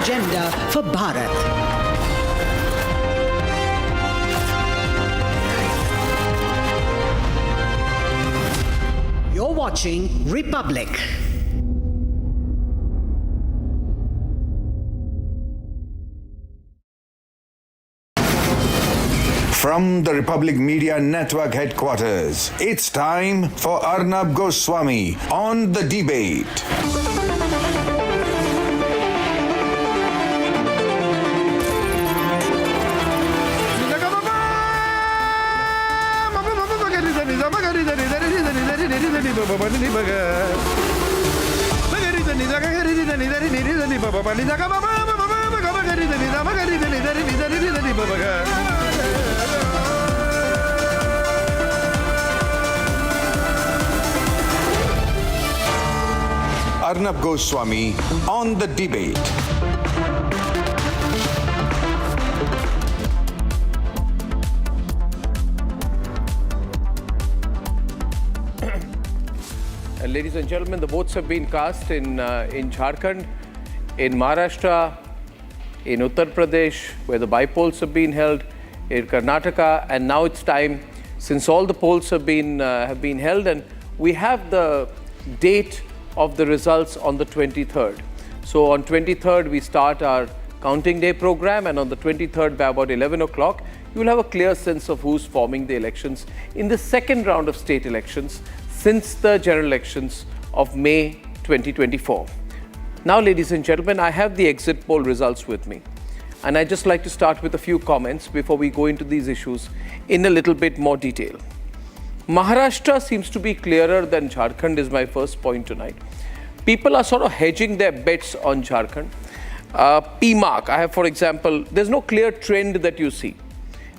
agenda for Bharat. You're watching Republic. From the Republic Media Network headquarters, it's time for Arnab Goswami on The Debate. Arnab Goswami on The Debate. Ladies and gentlemen, the votes have been cast in Jharkhand, in Maharashtra, in Uttar Pradesh, where the bipoles have been held, in Karnataka, and now it's time, since all the polls have been held, and we have the date of the results on the 23rd. So on 23rd, we start our counting day program, and on the 23rd, by about 11 o'clock, you will have a clear sense of who's forming the elections in the second round of state elections since the general elections of May 2024. Now, ladies and gentlemen, I have the exit poll results with me. And I'd just like to start with a few comments before we go into these issues in a little bit more detail. Maharashtra seems to be clearer than Jharkhand is my first point tonight. People are sort of hedging their bets on Jharkhand. P-MARQ, I have, for example, there's no clear trend that you see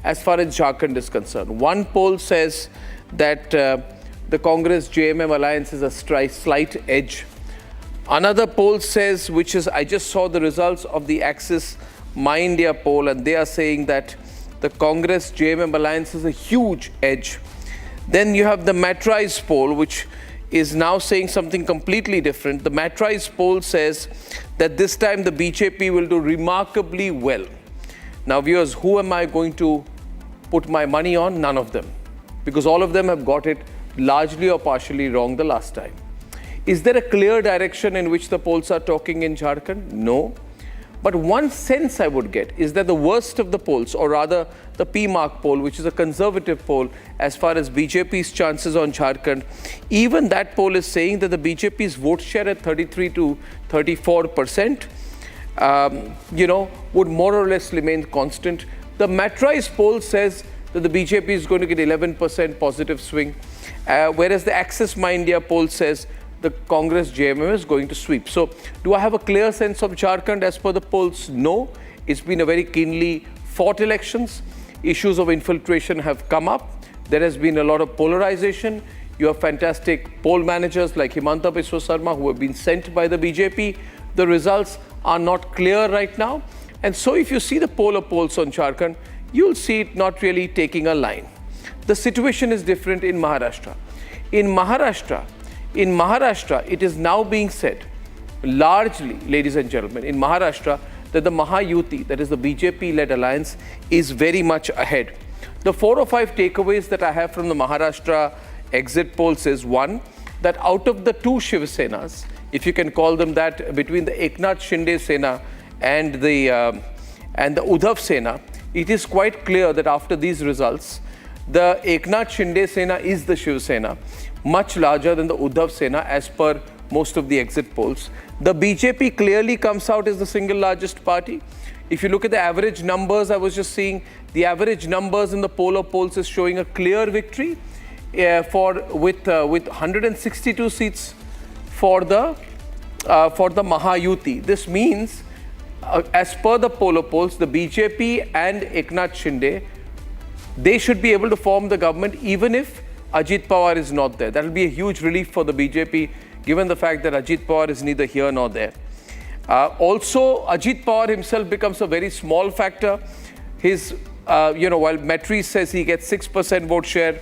as far as Jharkhand is concerned. One poll says that the Congress-JMM alliance is a slight edge. Another poll says, which is, I just saw the results of the Axis My India poll, and they are saying that the Congress-JMM alliance is a huge edge. Then you have the MATRIZE poll, which is now saying something completely different. The MATRIZE poll says that this time the BJP will do remarkably well. Now, viewers, who am I going to put my money on? None of them, because all of them have got it largely or partially wrong the last time. Is there a clear direction in which the polls are talking in Jharkhand? No. But one sense I would get is that the worst of the polls, or rather the P-MARQ poll, which is a conservative poll as far as BJP's chances on Jharkhand, even that poll is saying that the BJP's vote share at 33 to 34%, would more or less remain constant. The MATRIZE poll says that the BJP is going to get 11% positive swing, whereas the Axis My India poll says the Congress-JMM is going to sweep. So, do I have a clear sense of Jharkhand as per the polls? No. It's been a very keenly fought elections. Issues of infiltration have come up. There has been a lot of polarization. You have fantastic poll managers like Himanta Biswa Sarma who have been sent by the BJP. The results are not clear right now. And so, if you see the poll of polls on Jharkhand, you'll see it not really taking a line. The situation is different in Maharashtra. In Maharashtra, it is now being said, largely, ladies and gentlemen, in Maharashtra, that the Mahayuti, that is the BJP-led alliance, is very much ahead. The 4 or 5 takeaways that I have from the Maharashtra exit polls is, one, that out of the 2 Shiv Senas, if you can call them that, between the Eknath Shinde-Sena and the Uddhav Sena, it is quite clear that after these results, the Eknath Shinde-Sena is the Shiv Sena, much larger than the Uddhav Sena as per most of the exit polls. The BJP clearly comes out as the single largest party. If you look at the average numbers, I was just seeing the average numbers in the poll of polls is showing a clear victory with 162 seats for the Mahayuti. This means, as per the poll of polls, the BJP and Eknath Shinde, they should be able to form the government even if Ajit Pawar is not there. That will be a huge relief for the BJP, given the fact that Ajit Pawar is neither here nor there. Also, Ajit Pawar himself becomes a very small factor. While MATRIZE says he gets 6% vote share,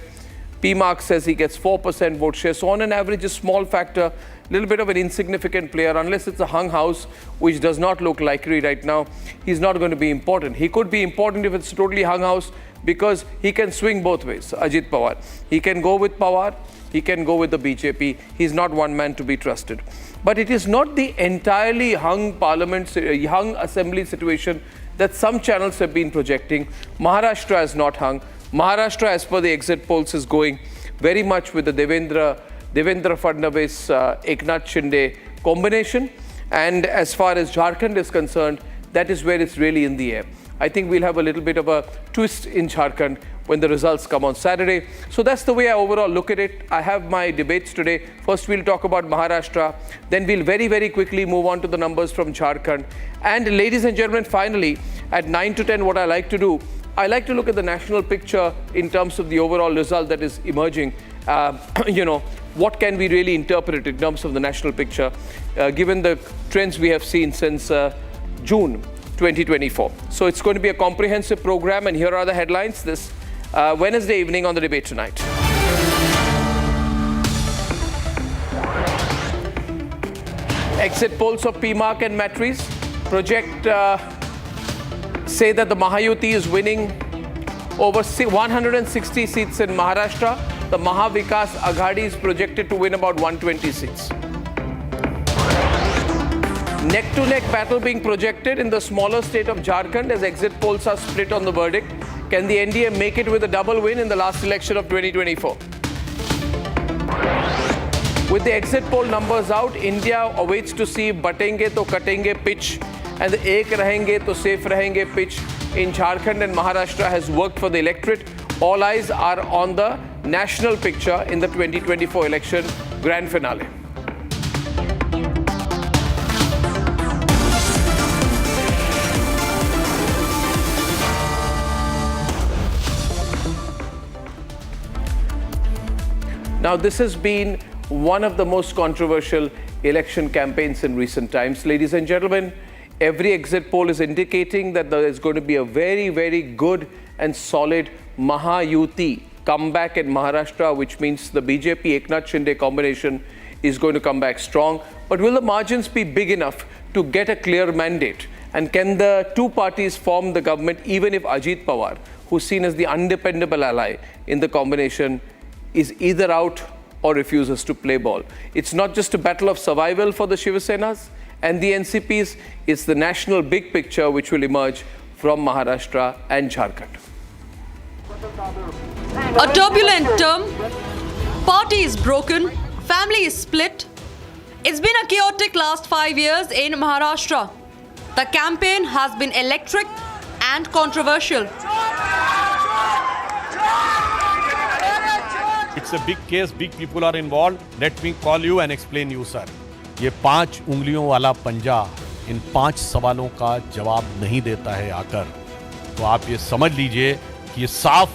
P-MARQ says he gets 4% vote share. So on an average, a small factor little bit of an insignificant player. Unless it's a hung house, which does not look likely right now, he's not going to be important. He could be important if it's totally hung house, because he can swing both ways, Ajit Pawar. He can go with Pawar, he can go with the BJP. He's not one man to be trusted. But it is not the entirely hung hung assembly situation that some channels have been projecting. Maharashtra is not hung. Maharashtra, as per the exit polls, is going very much with the Devendra Fadnavis, Eknath Shinde combination. And as far as Jharkhand is concerned, that is where it's really in the air. I think we'll have a little bit of a twist in Jharkhand when the results come on Saturday. So that's the way I overall look at it. I have my debates today. First, we'll talk about Maharashtra. Then we'll very, very quickly move on to the numbers from Jharkhand. And ladies and gentlemen, finally, at 9 to 10, what I like to do, I like to look at the national picture in terms of the overall result that is emerging. What can we really interpret in terms of the national picture, given the trends we have seen since June 2024. So it's going to be a comprehensive program, and here are the headlines this Wednesday evening on the Debate Tonight. Exit polls of P-MARQ and MATRIZE project say that the Mahayuti is winning over 160 seats in Maharashtra. The Mahavikas Aghadi is projected to win about 120 seats. Neck-to-neck battle being projected in the smaller state of Jharkhand as exit polls are split on the verdict. Can the NDA make it with a double win in the last election of 2024? With the exit poll numbers out, India awaits to see batenge to katenge pitch and the ek rahenge to safe rahenge pitch in Jharkhand and Maharashtra has worked for the electorate. All eyes are on the national picture in the 2024 election grand finale. Now, this has been one of the most controversial election campaigns in recent times. Ladies and gentlemen, every exit poll is indicating that there is going to be a very, very good and solid Mahayuti comeback in Maharashtra, which means the BJP-Eknath Shinde combination is going to come back strong. But will the margins be big enough to get a clear mandate? And can the two parties form the government even if Ajit Pawar, who's seen as the undependable ally in the combination, is either out or refuses to play ball? It's not just a battle of survival for the Shiv Senas and the NCPs, it's the national big picture which will emerge from Maharashtra and Jharkhand. A turbulent term, party is broken, family is split. It's been a chaotic last 5 years in Maharashtra. The campaign has been electric and controversial. It's a big case, big people are involved. Let me call you and explain you, sir. ये 5 उंगलियों वाला पंजा इन 5 सवालों का जवाब नहीं देता है आकर, तो आप ये समझ लीजिए कि ये साफ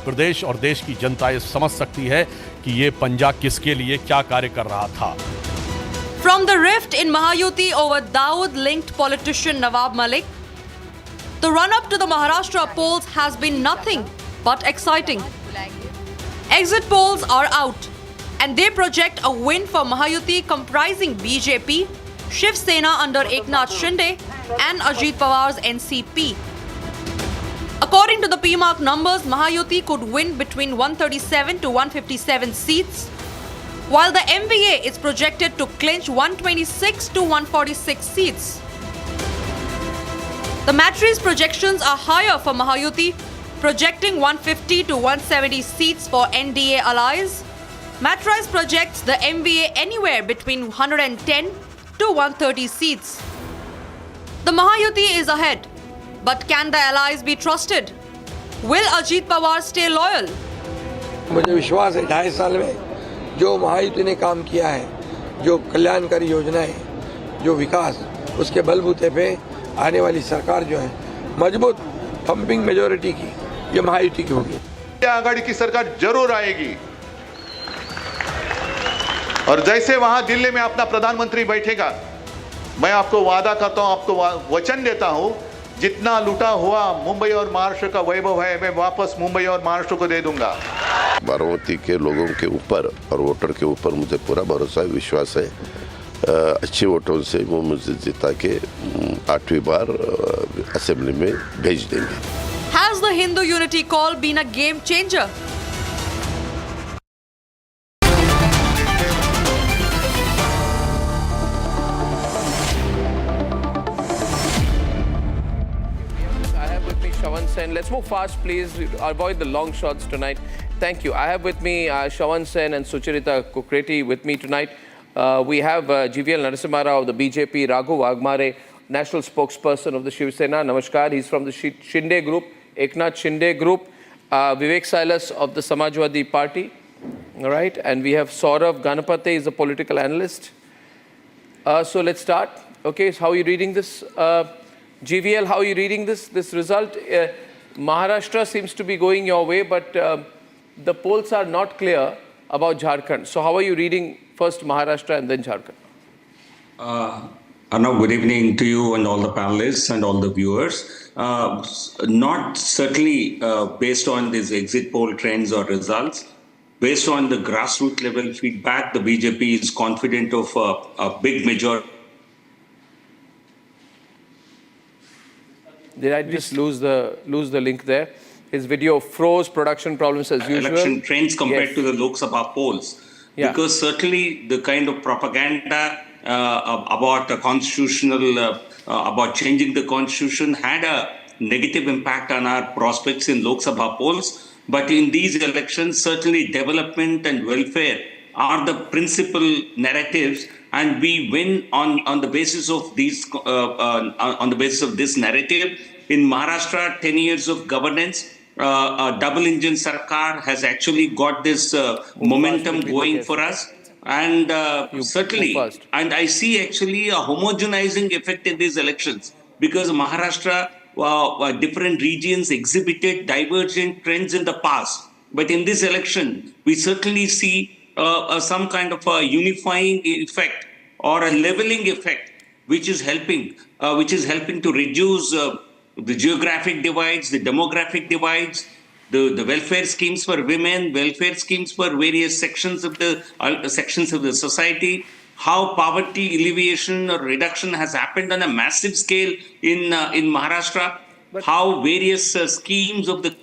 प्रदेश और देश की जनता ये समझ सकती है कि ये पंजा किसके लिए क्या कार्य कर रहा था. From the rift in Mahayuti over Dawood-linked politician Nawab Malik, the run-up to the Maharashtra polls has been nothing but exciting. Exit polls are out, and they project a win for Mahayuti comprising BJP, Shiv Sena under Eknath Shinde, and Ajit Pawar's NCP. According to the P-MARQ numbers, Mahayuti could win between 137 to 157 seats, while the MVA is projected to clinch 126 to 146 seats. The MATRIZE projections are higher for Mahayuti, projecting 150 to 170 seats for NDA allies. MATRIZE projects the MVA anywhere between 110 to 130 seats. The Mahayuti is ahead, but can the allies be trusted? Will Ajit Pawar stay loyal? मुझे विश्वास है 2.5 साल में जो महायुति ने काम किया है, जो कल्याणकारी योजनाएं, जो विकास, उसके बलबूते पे आने वाली सरकार जो है मजबूत पंपिंग मेजॉरिटी की ये महायुति की होगी. आघाड़ी की सरकार जरूर आएगी और जैसे वहां दिल्ली में अपना प्रधानमंत्री बैठेगा, मैं आपको वादा करता हूं, आपको वचन देता हूं, जितना लूटा हुआ मुंबई और महाराष्ट्र का वैभव है मैं वापस मुंबई और महाराष्ट्र को दे दूंगा. बारामती के लोगों के ऊपर और वोटर के ऊपर मुझे पूरा भरोसा है, विश्वास है। अच्छे वोटों से वो मुझे जिता के 8वीं बार असेंबली में भेज देंगे। Has the Hindu unity call been a game changer? Let's move fast, please. Avoid the long shots tonight. Thank you. I have with me Shawan Sen and Sucharita Kukreti with me tonight. We have GVL Narasimha Rao of the BJP, Raghu Wagmare, national spokesperson of the Shinde Sena. Namaskar. He's from the Shinde group, Eknath Shinde group. Vivek Silas of the Samajwadi Party. All right. And we have Saurav Ganapate, he's a political analyst. So let's start. Okay, so how are you reading this? GVL, how are you reading this result? Maharashtra seems to be going your way, but the polls are not clear about Jharkhand. So how are you reading first Maharashtra and then Jharkhand? Arnab, good evening to you and all the panelists and all the viewers. Not certainly based on these exit poll trends or results. Based on the grassroots level feedback, the BJP is confident of a big majority. Did I just lose the link there? His video froze, production problems as usual. Election trends compared to the Lok Sabha polls. Yeah. Because certainly the kind of propaganda about a constitutional, about changing the constitution had a negative impact on our prospects in Lok Sabha polls. But in these elections, certainly development and welfare are the principal narratives, and we win on the basis of these on the basis of this narrative. In Maharashtra, 10 years of governance, a double-engine Sarkar has actually got this momentum going for us, and certainly, and I see actually a homogenizing effect in these elections because Maharashtra, different regions exhibited divergent trends in the past, but in this election, we certainly see some kind of a unifying effect or a leveling effect, which is helping to reduce the geographic divides, the demographic divides, the welfare schemes for women, welfare schemes for various sections of the society, how poverty alleviation or reduction has happened on a massive scale in Maharashtra, how various schemes of the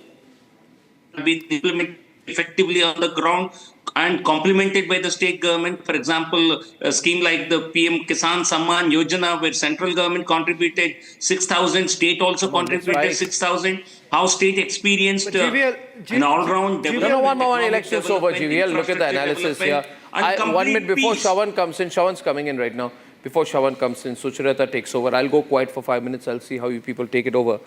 have been implemented effectively on the ground and complemented by the state government. For example, a scheme like the PM Kisan Samman Yojana, where central government contributed 6,000, state also contributed 6,000. How state experienced an all-round development. One elections over, GVL. Look at the analysis here. 1 minute before Shawan comes in, Shawan's coming in right now. Before Shawan comes in, Sucharita takes over. I'll go quiet for 5 minutes. I'll see how you people take it over.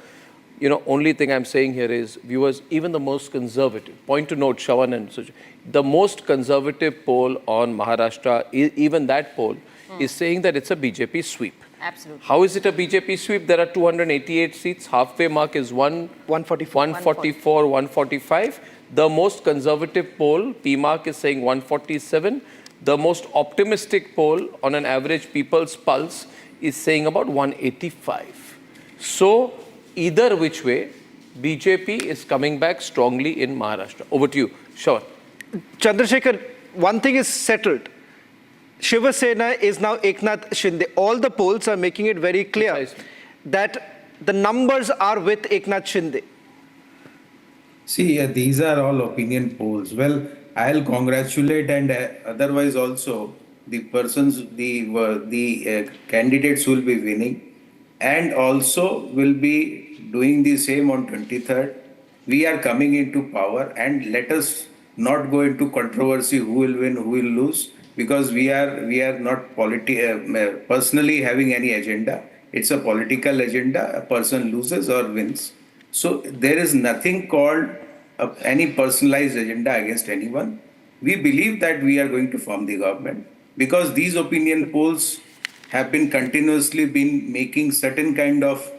You know, only thing I'm saying here is, viewers, even the most conservative, point to note, Shawan and Sucharita, the most conservative poll on Maharashtra, even that poll, is saying that it's a BJP sweep. Absolutely. How is it a BJP sweep? There are 288 seats. Halfway mark is 144, 145. The most conservative poll, P-MARQ, is saying 147. The most optimistic poll on an average people's pulse is saying about 185. So, either which way, BJP is coming back strongly in Maharashtra. Over to you, Shawan. Chandrasekhar, one thing is settled. Shiva Sena is now Eknath Shinde. All the polls are making it very clear that the numbers are with Eknath Shinde. See, these are all opinion polls. Well, I'll congratulate and otherwise also the persons, the candidates will be winning and also will be doing the same on 23rd. We are coming into power, and let us not go into controversy who will win, who will lose, because we are not personally having any agenda. It's a political agenda. A person loses or wins. So there is nothing called any personalized agenda against anyone. We believe that we are going to form the government because these opinion polls have been continuously making certain kind of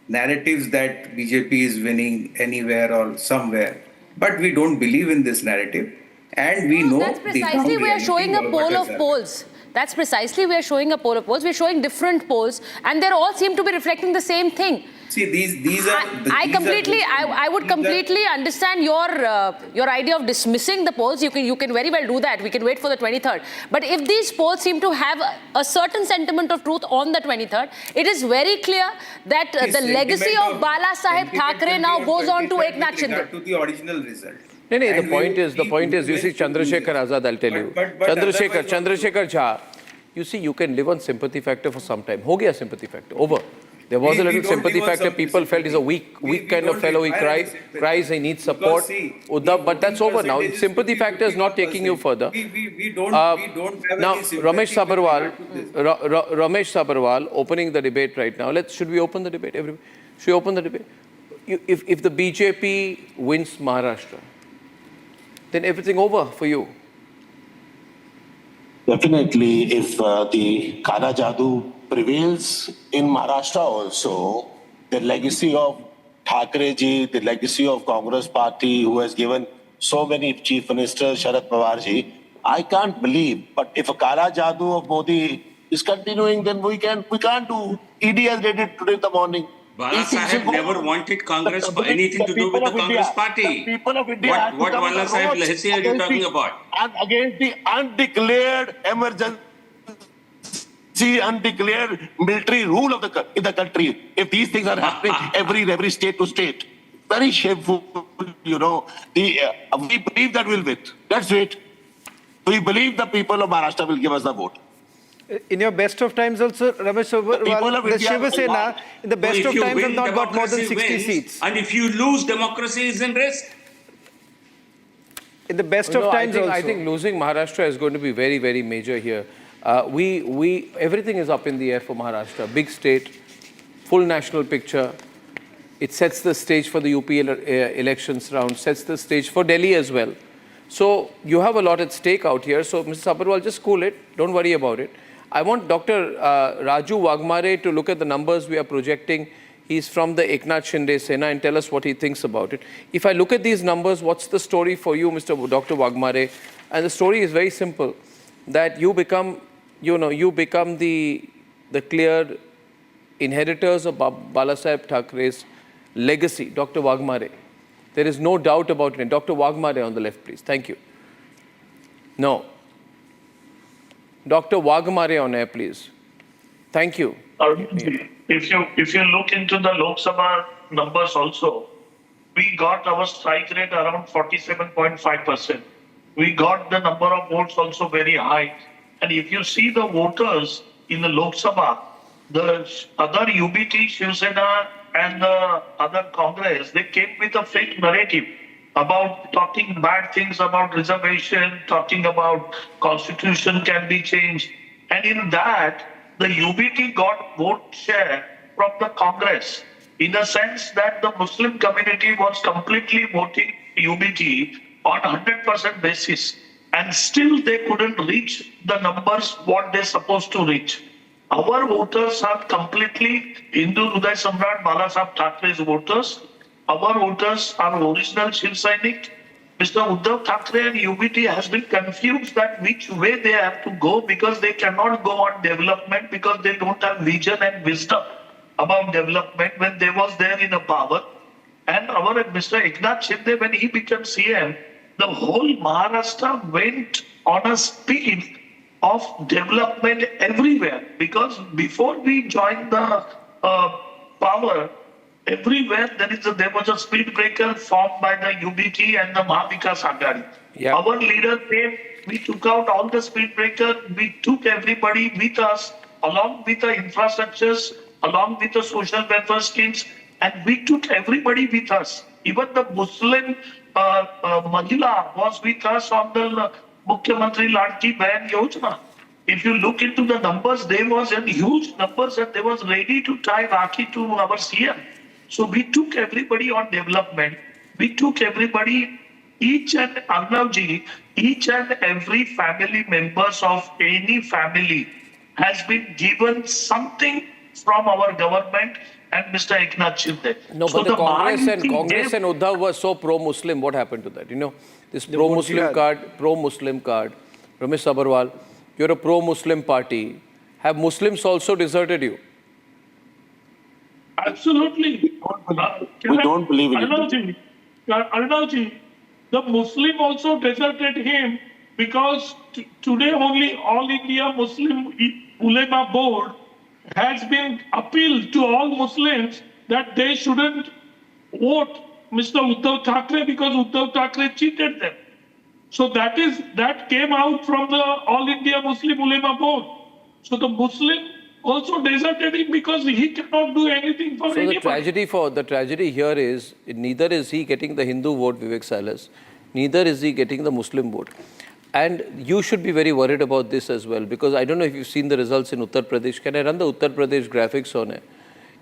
narratives that BJP is winning anywhere or somewhere. But we don't believe in this narrative. And we know that's precisely we are showing a poll of polls. That's precisely we are showing a poll of polls. We're showing different polls, and they all seem to be reflecting the same thing. See, these are. I would completely understand your idea of dismissing the polls. You can very well do that. We can wait for the 23rd. But if these polls seem to have a certain sentiment of truth on the 23rd, it is very clear that the legacy of Bala Saheb Thackeray now goes on to Eknath Shinde. To the original result. No, the point is, you see, Chandrasekhar Azad, I'll tell you. Chandrasekhar Jha, you see, you can live on sympathy factor for some time. Ho gaya sympathy factor, over. There was a little sympathy factor. People felt he's a weak kind of fellow. He cries, he needs support. Uddhav, but that's over now. Sympathy factor is not taking you further. We don't have now, any sympathy Ramesh Sabharwal opening the debate right now. Should we open the debate? Should we open the debate? If the BJP wins Maharashtra, then everything over for you. Definitely, if the Kala Jadoo prevails in Maharashtra also, the legacy of Thackeray ji, the legacy of Congress party who has given so many chief ministers, Sharad Pawar ji, I can't believe. But if a Kala Jadoo of Modi is continuing, then we can't do. ED has did it today in the morning. Bala Saheb never wanted Congress for anything to do with the Congress party. People of India what Bala Saheb legacy are you talking about? And against the undeclared emergency, undeclared military rule of in the country. If these things are happening every state to state, very shameful. We believe that we'll win. Let's wait. We believe the people of Maharashtra will give us the vote. In your best of times also, Ramesh Sabharwal, the Shiva Sena in the best of times have not got more than 60 seats. And if you lose, democracy is in risk. In the best of times I think losing Maharashtra is going to be very, very major here. Everything is up in the air for Maharashtra. Big state, full national picture. It sets the stage for the UP elections round, sets the stage for Delhi as well. So you have a lot at stake out here. So Mr. Sabharwal, just cool it. Don't worry about it. I want Dr. Raju Wagmare to look at the numbers we are projecting. He's from the Eknath Shinde Sena and tell us what he thinks about it. If I look at these numbers, what's the story for you, Dr. Wagmare? And the story is very simple, that you become the clear inheritors of Bala Saheb Thackeray's legacy, Dr. Wagmare. There is no doubt about it. Dr. Wagmare on the left, please. Thank you. No. Dr. Wagmare on air, please. Thank you. If you look into the Lok Sabha numbers also, we got our strike rate around 47.5%. We got the number of votes also very high. And if you see the voters in the Lok Sabha, the other UBT, Shiv Sena and the other Congress, they came with a fake narrative about talking bad things about reservation, talking about constitution can be changed. And in that, the UBT got vote share from the Congress in the sense that the Muslim community was completely voting UBT on 100% basis. And still they couldn't reach the numbers what they're supposed to reach. Our voters are completely Hindu Hriday Samrat Bala Saheb Thackeray's voters. Our voters are original Shiv Sainik. Mr. Uddhav Thackeray and UBT has been confused that which way they have to go because they cannot go on development because they don't have vision and wisdom about development when they was there in a power. And our Mr. Eknath Shinde, when he became CM, the whole Maharashtra went on a speed of development everywhere because before we joined the power, everywhere there was a speed breaker formed by the UBT and the Mahavikas Aghadi. Yeah. Our leader came, we took out all the speed breaker, we took everybody with us along with the infrastructures, along with the social welfare schemes, and we took everybody with us. Even the Muslim Mahila was with us on the Mukhyamantri Ladki Bahan Yojana. If you look into the numbers, there was a huge numbers and they was ready to tie Rakhi to our CM. So we took everybody on development. We took everybody, each and Arnab ji, each and every family members of any family has been given something from our government and Mr. Eknath Shinde. No, so but the Congress and Uddhav were so pro-Muslim. What happened to that? You know, this pro-Muslim card, Ramesh Sabharwal, you're a pro-Muslim party. Have Muslims also deserted you? Absolutely. We don't believe in it. Arnabji, the Muslim also deserted him because today only All India Muslim Ulema Board has been appealed to all Muslims that they shouldn't vote Mr. Uddhav Thackeray because Uddhav Thackeray cheated them. So that came out from the All India Muslim Ulema Board. So the Muslim also deserted him because he cannot do anything for anybody. So the tragedy here is neither is he getting the Hindu vote, Vivek Silas, neither is he getting the Muslim vote. And you should be very worried about this as well, because I don't know if you've seen the results in Uttar Pradesh. Can I run the Uttar Pradesh graphics on it?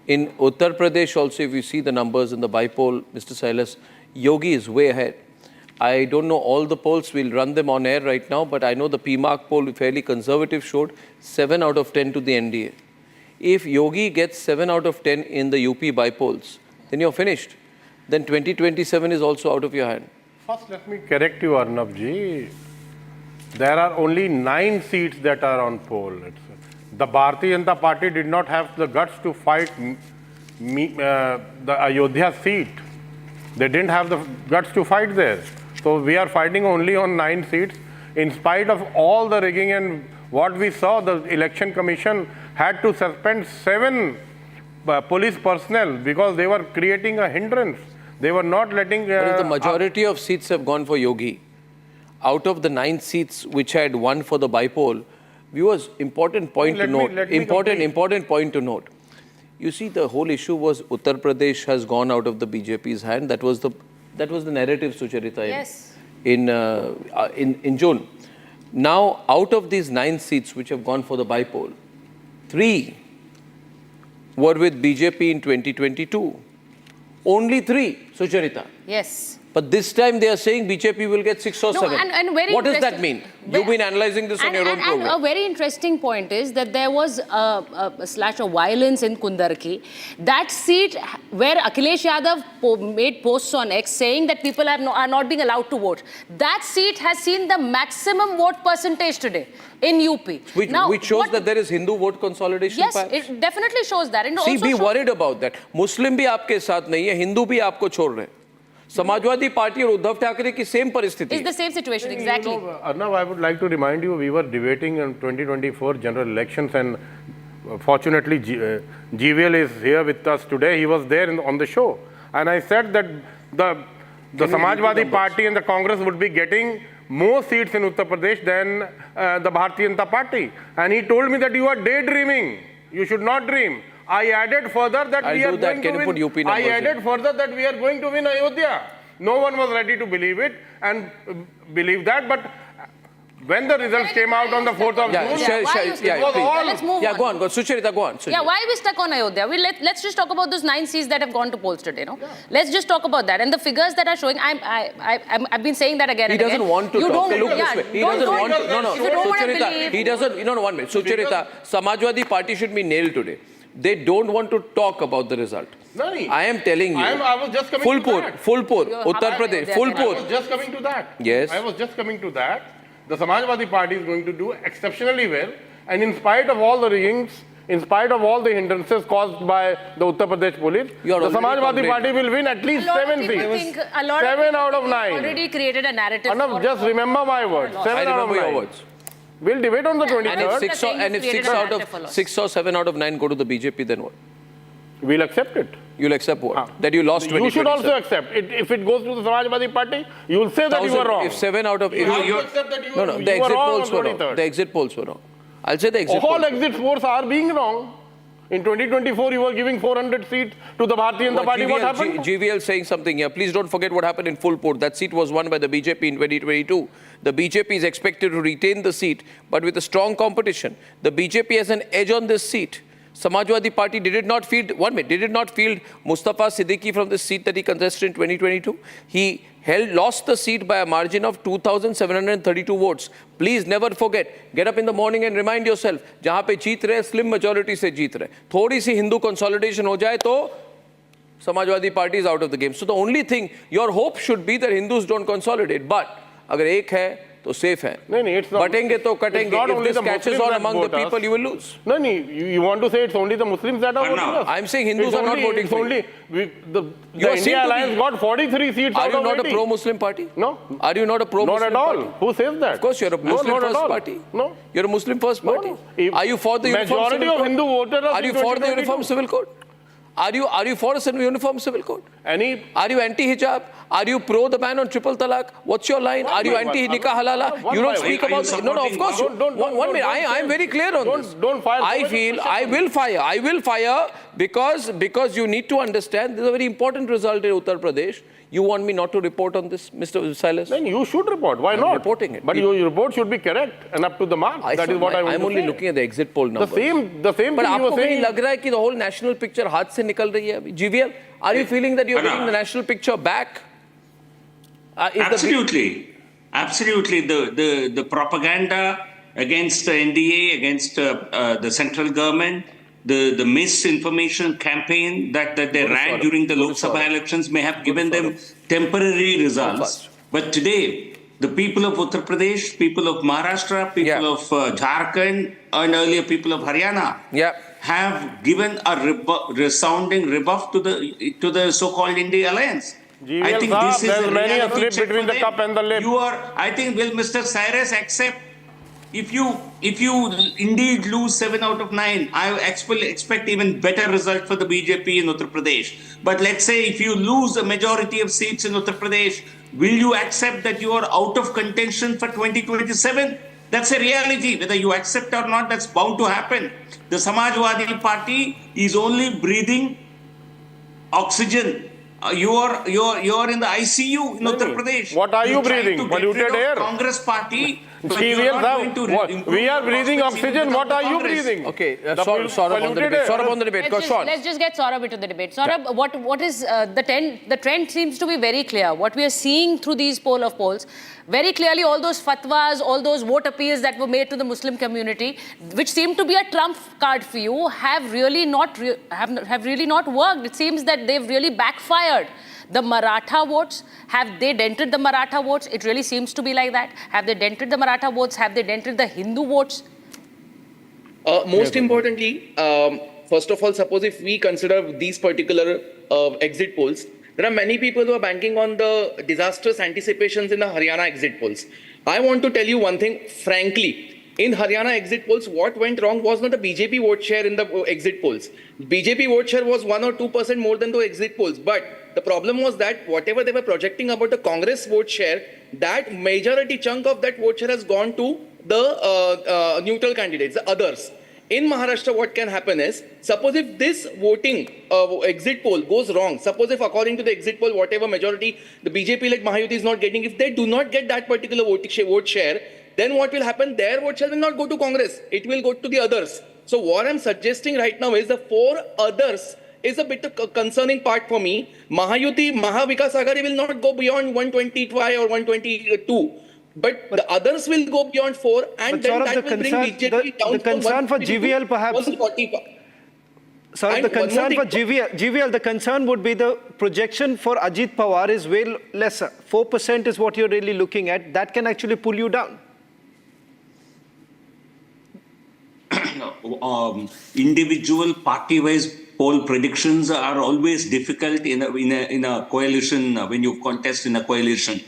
In Uttar Pradesh also, if you see the numbers in the bipole, Mr. Silas, Yogi is way ahead. I don't know all the polls, we'll run them on air right now, but I know the P-MARQ poll, fairly conservative, showed 7 out of 10 to the NDA. If Yogi gets 7 out of 10 in the UP bipolls, then you're finished. Then 2027 is also out of your hand. First, let me correct you, Arnab ji. There are only 9 seats that are on poll. The Bharatiya Janata Party did not have the guts to fight the Ayodhya seat. They didn't have the guts to fight there. So we are fighting only on 9 seats. In spite of all the rigging and what we saw, the Election Commission had to suspend 7 police personnel because they were creating a hindrance. They were not letting... the majority of seats have gone for Yogi. Out of the 9 seats which had won for the bipole, viewers, important point to note. Important point to note. You see, the whole issue was Uttar Pradesh has gone out of the BJP's hand. That was the narrative, Sucharita, yes, in June. Now, out of these 9 seats which have gone for the bipole, 3 were with BJP in 2022. Only 3, Sucharita. yes. But this time they are saying BJP will get 6 or 7. And very what does that mean? You've been analyzing this on your own program. And a very interesting point is that there was a slash of violence in Kundarki. That seat where Akhilesh Yadav made posts on X saying that people are not being allowed to vote. That seat has seen the maximum vote percentage today in UP. Which shows that there is Hindu vote consolidation. Yes, perhaps? it definitely shows that. And see, be worried about that. Muslim bhi aapke saath nahi hai, Hindu bhi aapko chhod rahe. Samajwadi Party और उद्धव ठाकरे की same परिस्थिति. It's the same situation, exactly. You know, Arnab, I would like to remind you, we were debating in 2024 general elections, and fortunately GVL is here with us today. He was there on the show, and I said that the Samajwadi Party and the Congress would be getting more seats in Uttar Pradesh than the Bharatiya Janata Party, and he told me that you are daydreaming. You should not dream. I added further that we are going to win. I added further that we are going to win Ayodhya. No one was ready to believe it and believe that, but when the results came out on the 4th of June, let's move on. Go on. Sucharita, go on. Sucharita. Yeah, why are we stuck on Ayodhya? Let's just talk about those 9 seats that have gone to polls today. No? Yeah. Let's just talk about that. And the figures that are showing, I've been saying that again and again. He doesn't want to talk. Look this way. He doesn't want to. No, Sucharita, he doesn't. No, 1 minute. Sucharita, Samajwadi Party should be nailed today. They don't want to talk about the result. Nani. I am telling you. I was just coming to that. Full-pur, Uttar Pradesh, full-pur. I was just coming to that. Yes. I was just coming to that. The Samajwadi Party is going to do exceptionally well, and in spite of all the riggings, in spite of all the hindrances caused by the Uttar Pradesh police, the Samajwadi Party will win at least 7 seats. 7 out of 9. Already created a narrative. Arnab, just remember my words. 7 out of 9. Words. We'll debate on the 23rd. And if 6 or 7 out of 9 go to the BJP, then what? We'll accept it. You'll accept what? That you lost 20. You should also accept it. If it goes to the Samajwadi Party, you will say that you were wrong. If 7 out of... You accept that you the exit polls were wrong. The exit polls were wrong. I'll say the exit polls. All exit polls are being wrong. In 2024, you were giving 400 seats to the Bharatiya Janata Party. What happened? GVL saying something here. Please don't forget what happened in Fulpur. That seat was won by the BJP in 2022. The BJP is expected to retain the seat, but with a strong competition. The BJP has an edge on this seat. Samajwadi Party did not field Mustafa Siddiqui from the seat that he contested in 2022. He lost the seat by a margin of 2,732 votes. Please never forget. Get up in the morning and remind yourself, जहाँ पे जीत रहे, slim majority से जीत रहे. थोड़ी सी Hindu consolidation हो जाए तो Samajwadi Party is out of the game. So the only thing, your hope should be that Hindus don't consolidate. But अगर एक है तो safe हैं. नहीं, it's not. बटेंगे तो कटेंगे. It's not If only this the catches Muslims on that among the vote us. people, you will lose. No, you want to say it's only the Muslims that are voting us? I'm saying Hindus are not voting it's for only, you. The India Alliance got 43 seats Are out you of not 80. a pro-Muslim party? No. Are you not a pro-Muslim party? Not at all. Party? Who says that? Of course, you're a Muslim not at first all. party. No. You're a Muslim first party. No. Are you for the uniform majority civil of code? Hindu voters Are you for the uniform civil code? Are you for a uniform civil code? Are you anti-hijab? Are you pro the ban on triple talaq? What's your line? Are you anti-nikah halala? You don't speak about it. No, of course. One minute. I am very clear on this. Don't fire. I feel I will fire. I will fire because you need to understand this is a very important result in Uttar Pradesh. You want me not to report on this, Mr. Silas? Then you should report. Why not? I'm reporting it. But your report should be correct and up to the mark. That is what I want I'm to only say. looking at the exit poll numbers. The same But thing you आपको were कहीं saying. लग रहा है कि the whole national picture हाथ से निकल रही है अभी? GVL, are you feeling that you're getting the national picture back? Absolutely. Absolutely. The propaganda against the NDA, against the central government, the misinformation campaign that they ran during the Lok Sabha elections may have given them temporary results. But today, the people of Uttar Pradesh, people of Maharashtra, people of Jharkhand, and earlier people of Haryana have given a resounding rebuff to the so-called India Alliance. I think this is a reality check between the for cup them. and the lip. I think, will Mr. Cyrus accept if you indeed lose 7 out of 9, I expect even better result for the BJP in Uttar Pradesh. But let's say if you lose a majority of seats in Uttar Pradesh, will you accept that you are out of contention for 2027? That's a reality. Whether you accept or not, that's bound to happen. The Samajwadi Party is only breathing oxygen. You're in the ICU in Uttar Pradesh. What are you breathing? Polluted air? Congress Party. We are breathing oxygen. What are you breathing? Okay, Saurabh on the debate. Saurabh on the debate. Let's just get Saurabh into the debate. Saurabh, what is the trend? The trend seems to be very clear. What we are seeing through these polls, very clearly all those fatwas, all those vote appeals that were made to the Muslim community, which seem to be a trump card for you, have really not worked. It seems that they've really backfired. The Maratha votes, have they dented the Maratha votes? It really seems to be like that. Have they dented the Maratha votes? Have they dented the Hindu votes? Most importantly, first of all, suppose if we consider these particular exit polls, there are many people who are banking on the disastrous anticipations in the Haryana exit polls. I want to tell you one thing, frankly. In Haryana exit polls, what went wrong was not the BJP vote share in the exit polls. BJP vote share was 1 or 2% more than the exit polls. But the problem was that whatever they were projecting about the Congress vote share, that majority chunk of that vote share has gone to the neutral candidates, the others. In Maharashtra, what can happen is, suppose if this voting exit poll goes wrong, suppose if according to the exit poll, whatever majority the BJP-led Mahayuti is not getting, if they do not get that particular vote share, then what will happen? Their vote share will not go to Congress. It will go to the others. So what I'm suggesting right now is the 4 others is a bit of a concerning part for me. Mahayuti, Mahavikas Aghadi will not go beyond 125 or 122. But the others will go beyond 4 and then that will bring BJP down the concern for GVL perhaps. Sorry, the concern for GVL, the concern would be the projection for Ajit Pawar is way lesser. 4% is what you're really looking at. That can actually pull you down. Individual party-wise poll predictions are always difficult in a coalition when you contest in a coalition.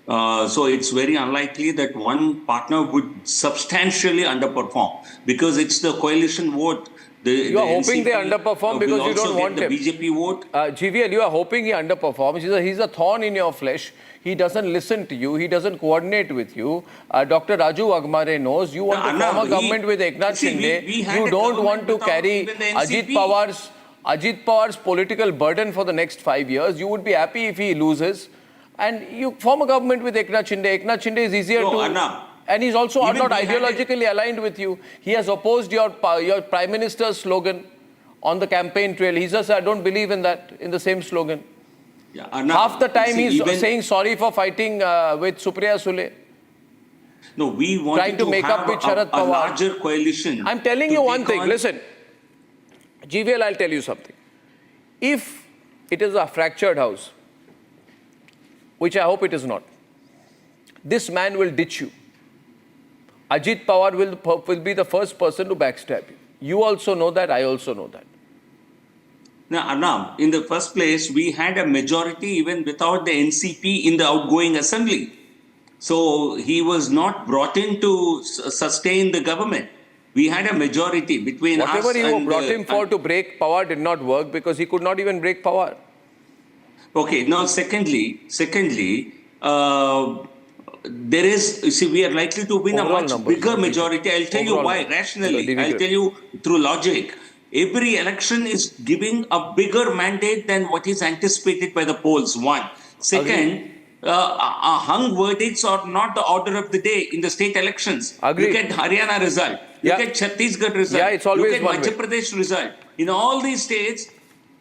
So it's very unlikely that one partner would substantially underperform because it's the coalition vote. You are hoping they underperform because you don't want him. The BJP vote. GVL, you are hoping he underperforms. He's a thorn in your flesh. He doesn't listen to you. He doesn't coordinate with you. Dr. Raju Agmare knows you want to form a government with Eknath Shinde. You don't want to carry Ajit Pawar's political burden for the next 5 years. You would be happy if he loses. And you form a government with Eknath Shinde. Eknath Shinde is easier to... And he's also not ideologically aligned with you. He has opposed your Prime Minister's slogan on the campaign trail. He says, I don't believe in that, in the same slogan. Yeah, Arnab, half the time he's saying sorry for fighting with Supriya Sule. No, we want trying to make have up with Sharad Pawar. A larger coalition. I'm telling you one thing. Listen, GVL, I'll tell you something. If it is a fractured house, which I hope it is not, this man will ditch you. Ajit Pawar will be the first person to backstab you. You also know that, I also know that. Now, Arnab, in the first place, we had a majority even without the NCP in the outgoing assembly. So he was not brought in to sustain the government. We had a majority between Whatever us you and... brought him for to break power did not work because he could not even break power. Okay, now secondly, there is, you see, we are likely to win Overall a much numbers, bigger majority. I'll tell you why, rationally. I'll tell you through logic. Every election is giving a bigger mandate than what is anticipated by the polls, one. Second, hung verdicts are not the order of the day in the state elections. Agreed. Look at Haryana result. Look at Chhattisgarh result. Yeah, it's always Look at Madhya Pradesh result. In all these states,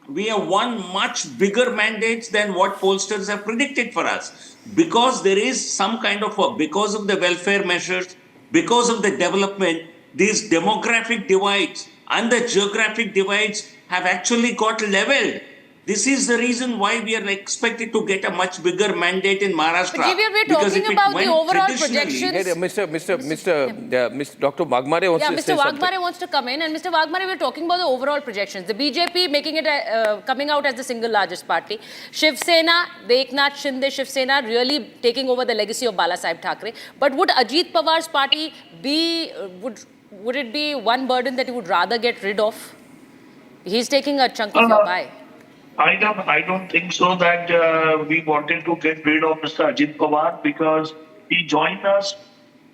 we have won much bigger mandates than what pollsters have predicted for us. Because there is some kind of because of the welfare measures, because of the development, these demographic divides and the geographic divides have actually got leveled. This is the reason why we are expected to get a much bigger mandate in Maharashtra. But we're talking about the overall projections. Mr. Dr. Wagmare wants to say something. Mr. Wagmare wants to come in, and Mr. Wagmare, we're talking about the overall projections. The BJP making it coming out as the single largest party. Shiv Sena, the Eknath Shinde Shiv Sena, really taking over the legacy of Balasaheb Thackeray. But would Ajit Pawar's party be would it be one burden that you would rather get rid of? He's taking a chunk of your pie. I don't think so that we wanted to get rid of Mr. Ajit Pawar because he joined us.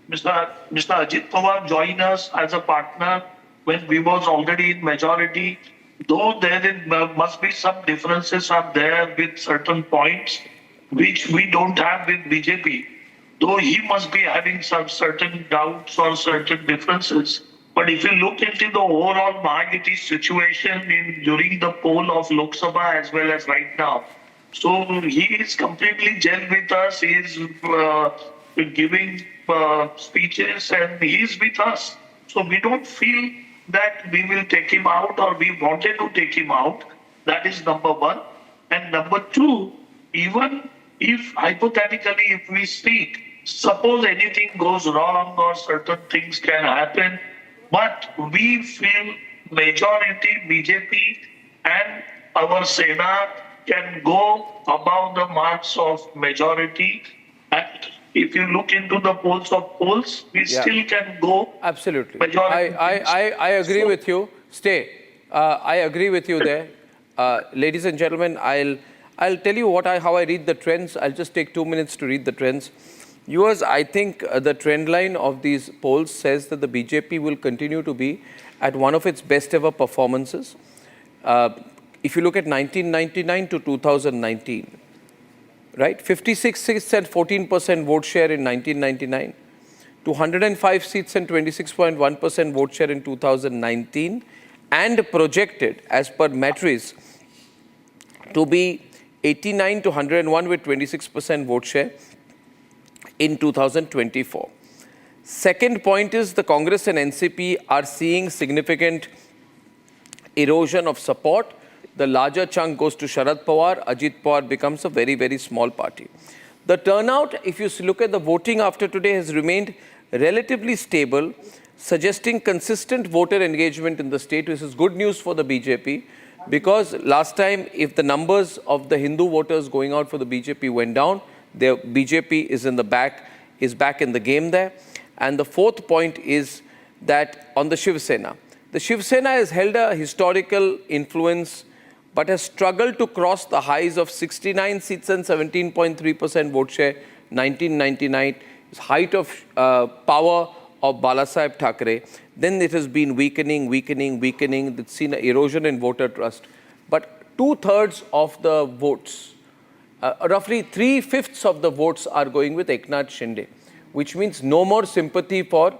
Mr. Ajit Pawar joined us as a partner when we was already in majority. Though there must be some differences are there with certain points which we don't have with BJP. Though he must be having some certain doubts or certain differences. But if you look into the overall Mahayuti situation during the poll of Lok Sabha as well as right now, so he is completely gel with us. He is giving speeches and he is with us. So we don't feel that we will take him out or we wanted to take him out. That is number one. And number two, even if hypothetically if we speak, suppose anything goes wrong or certain things can happen, but we feel majority BJP and our Sena can go above the marks of majority. And if you look into the polls, we still can go. Absolutely. Majority. I agree with you. I agree with you there. Ladies and gentlemen, I'll tell you how I read the trends. I'll just take 2 minutes to read the trends. Yours, I think the trend line of these polls says that the BJP will continue to be at one of its best ever performances. If you look at 1999 to 2019, right? 56 seats and 14% vote share in 1999, to 105 seats and 26.1% vote share in 2019, and projected as per MATRIZE to be 89 to 101 with 26% vote share in 2024. Second point is the Congress and NCP are seeing significant erosion of support. The larger chunk goes to Sharad Pawar. Ajit Pawar becomes a very, very small party. The turnout, if you look at the voting after today, has remained relatively stable, suggesting consistent voter engagement in the state, which is good news for the BJP. Because last time, if the numbers of the Hindu voters going out for the BJP went down, the BJP is back in the game there. And the fourth point is that on the Shiv Sena. The Shiv Sena has held a historical influence, but has struggled to cross the highs of 69 seats and 17.3% vote share, 1999, height of power of Balasaheb Thackeray. Then it has been weakening. It's seen an erosion in voter trust. But 2/3 of the votes, roughly 3/5 of the votes are going with Eknath Shinde, which means no more sympathy for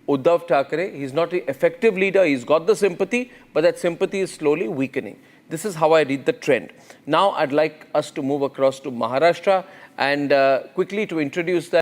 Uddhav Thackeray. He's not an effective leader. He's got the sympathy, but that sympathy is slowly weakening. This is how I read the trend. Now, I'd like us to move across to Maharashtra and quickly to introduce that.